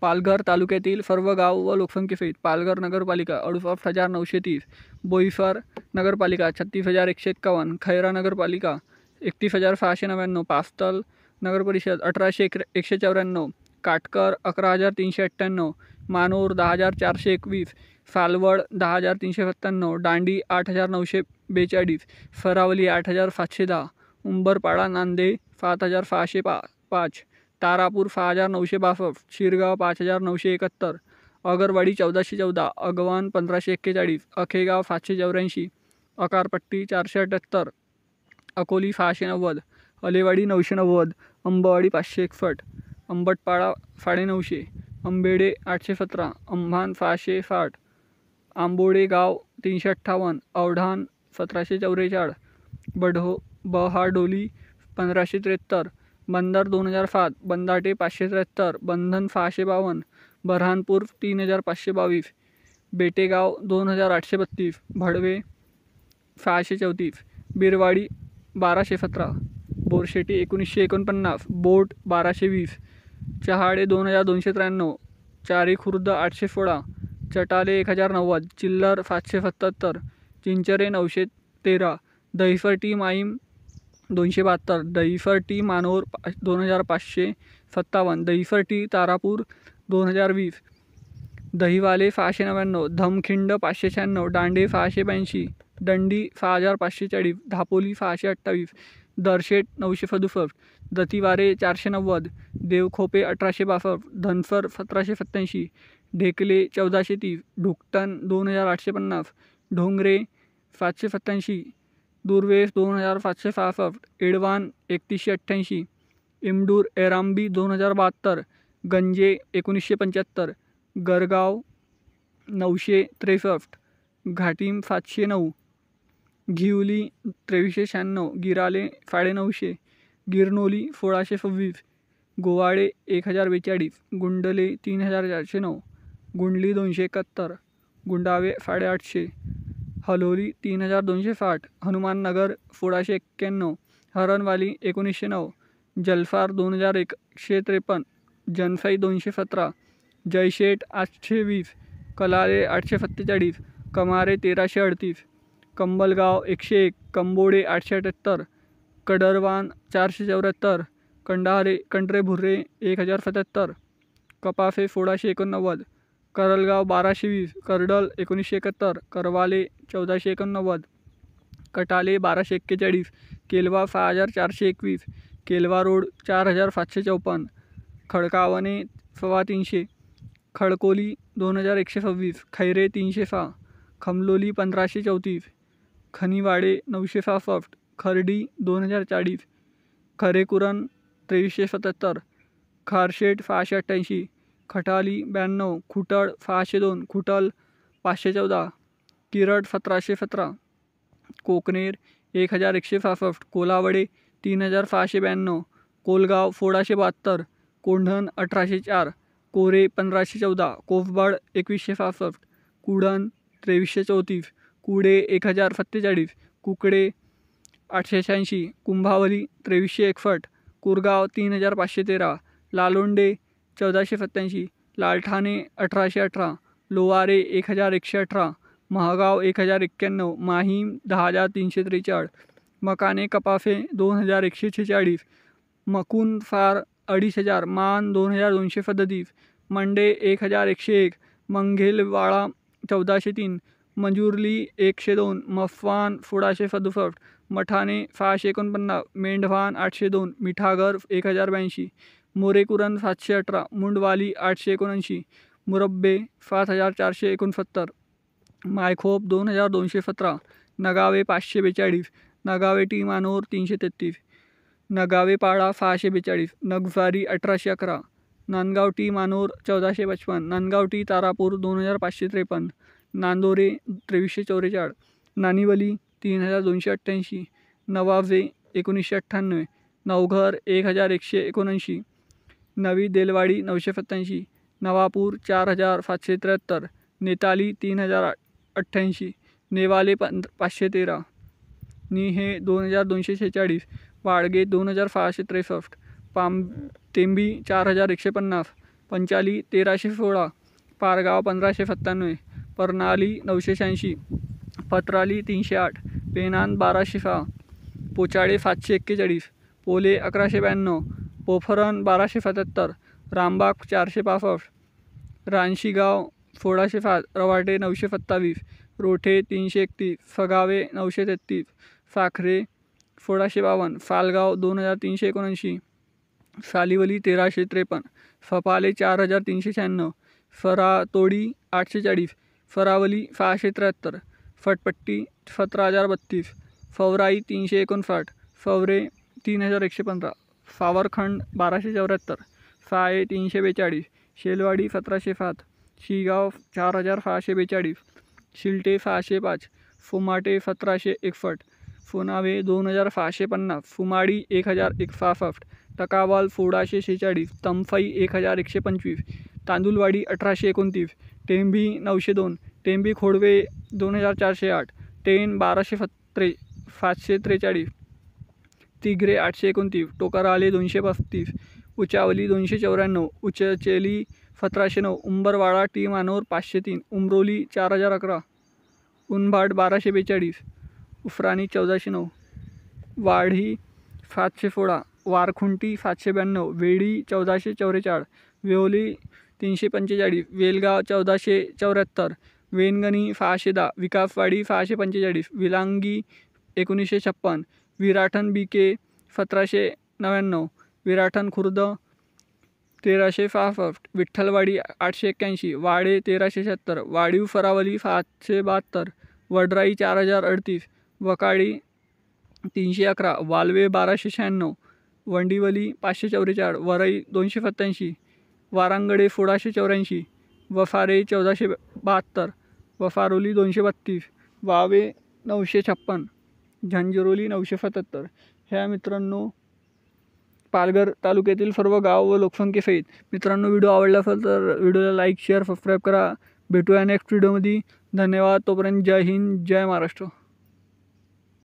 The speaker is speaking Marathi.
पालघर तालुक्यातील सर्व गाव व लोकसंख्येसहित पालघर नगरपालिका 68,930, बोईसर नगरपालिका 36,151, खैरा नगरपालिका 31,699, पास्तल नगरपरिषद 18,194, काटकर 11,398, मानोर 10,421, सालवड 10,397, दांडी 8,942, सरावली 8,710, उंबरपाडा नांदे 7,605, तारापूर 6,962, शिरगाव 5,971, अगरवाडी 1,414, अगवान 1,541, अखेगाव 784, अकारपट्टी 478, अकोली 690, अलेवाडी 990, अंबवाडी 561, अंबटपाडा 950, अंबेडे 817, अंभान 660, आंबोडे गाव 358, औढान 1,744, बहाडोली 1,573, बंदर 2,007, बंदाटे 573, बंधन 652, बऱ्हाणपूर 3,522, बेटेगाव 2,832, भडवे 634, बिरवाडी 1,217, बोरशेटी 1,949, बोट 1,220, चहाडे 2,293, चारी खुर्द 816, चटाले 1,090, चिल्लर 777, चिंचरे 913, दहिफर्टी माहीम 272, दहिफर्टी मानोर 2,557, दहिफर्टी तारापूर 2,020, दहिवाले 699, धमखिंड 596, दांडे 682, दंडी 6,540, धापोली 628, दरशेट 967, दतिवारे 490, देवखोपे 1,862, धनसर 1,787, ढेकले 1,430, ढुकटण 2,850, ढोंगरे 787, दुर्वेस 2,566, एडवान 3,188, इमडूर एरांबी 2,072, गंजे 1,975, गरगाव 963, घाटीम 709, घिवली 2,396, गिराले 950, गिरनोली 1,626, गोवाडे 1,042, गुंडले 3,409, गुंडली 271, गुंडावे 850, हलोली 3,260, हनुमाननगर 1,691, हरणवाली 1,909, जलफार 2,153, जनफाई 217, जयशेठ 820, कलाले 847, कमारे 1,338, कंबलगाव 101, कंबोडे 878, कडरवान 474, कंडरेभुर्रे 1,077, कपाफे 1,689, करलगाव 1,220, करडल 1,971, करवाले 1,489, कटाले 1,241, केलवा 6,421, केलवा रोड 4,754, खडकावणे 350, खडकोली 2,126, खैरे 306, खमलोली 1,534, खनिवाडे 967, खर्डी 2,040, खरेकुरण 2,377, खारशेट 688, खटाली 92, खुटड 602, खुटल 514, किरट 1,717, कोकनेर 1,166, कोलावडे 3,692, कोलगाव 1,672, कोंढण 1,804, कोरे 1,514, कोफबड 2,166, कुडण 2,334, कुडे 1,047, कुकडे 886, कुंभावली 2,361, कुरगाव 3,513, लालोंडे 1,487, लालठाणे 1,818, लोवारे 1,118, महागाव 1,091, माहीम 10,343, मकाने कपाफे 2,146, मकुन फार 2,500, मान 2,237, मंडे 1,101, मंगेलवाडा 1,403, मंजुर्ली 102, मफवान 1,667, मठाणे 649, मेंढवान 802, मिठागर 1,082, मोरेकुरण 718, मुंडवाली 879, मुरब्बे 7,469, मायखोप 2,217, नगावे 542, नगावे टी मानोर 333, नगावे पाडा 642, नगझारी 1,811, नांदगाव टी मानोर 1,455, नांदगाव टी तारापूर 2,553, नांदोरे 2,344, नानिवली 3,288, नवाबे 1,998, नवघर 1,179, नवी देलवाडी 987, नवापूर 4,773, नेताली 3,088, नेवाले 513, निहे 2,246, वाडगे 2,663, तेंबी 4,150, पंचाली 1316, पारगाव 1597, परनाली 986, पत्राली 308, पेनान 1206, पोचाडे 741, पोले 1192, पोफरण 1277, रामबाग 465, रानशीगाव 1605, रवाटे 927, रोठे 331, फगावे 933, साखरे 1652, फालगाव 2379, सालिवली 1353, फपाले 4396, फरातोडी 840, फरावली 673, फटपट्टी 17032, फवराई 359, फवरे 3115, फावरखंड 1274, फाये 342, शेलवाडी 1707, शिगाव 4642, शिलटे 605, फुमाटे 1761, फुनावे 2650, फुमाडी 1061, टकावाल 1646, तमफई 1125, तांदुलवाडी 1829, टेंभी 902, टेंभी खोडवे 2408, टेन 543, तिगरे 829, टोकराले 235, उचावली 294, उचचेली 1709, उंबरवाडा टी मानोर 503, उमरोली 4011, उनभाड 1242, उफराणी 1409, वाढी 716, वारखुंटी 792, वेडी 1444, वेवली 345, वेलगाव 1474, वेनगणी 610, विकासवाडी 645, विलांगी 1956, विराठण बीके 1799, विराठण खुर्द 1365, विठ्ठलवाडी 881, वाडे 1376, वाडीव फरावली 772, वडराई 4038, वकाडी 311, वालवे 1296, वंडीवली 544, वरई 287, वारांगडे 1684, वफारे 1472, वफारोली 232, वावे 956, झंझरोली 977. ह्या मित्रांनो पालघर तालुक्यातील सर्व गाव व लोकसंख्येसहित. मित्रांनो व्हिडिओ आवडला असेल तर व्हिडिओला लाईक शेअर सबस्क्राईब करा. भेटूया नेक्स्ट व्हिडिओमध्ये. धन्यवाद. तोपर्यंत जय हिंद जय महाराष्ट्र.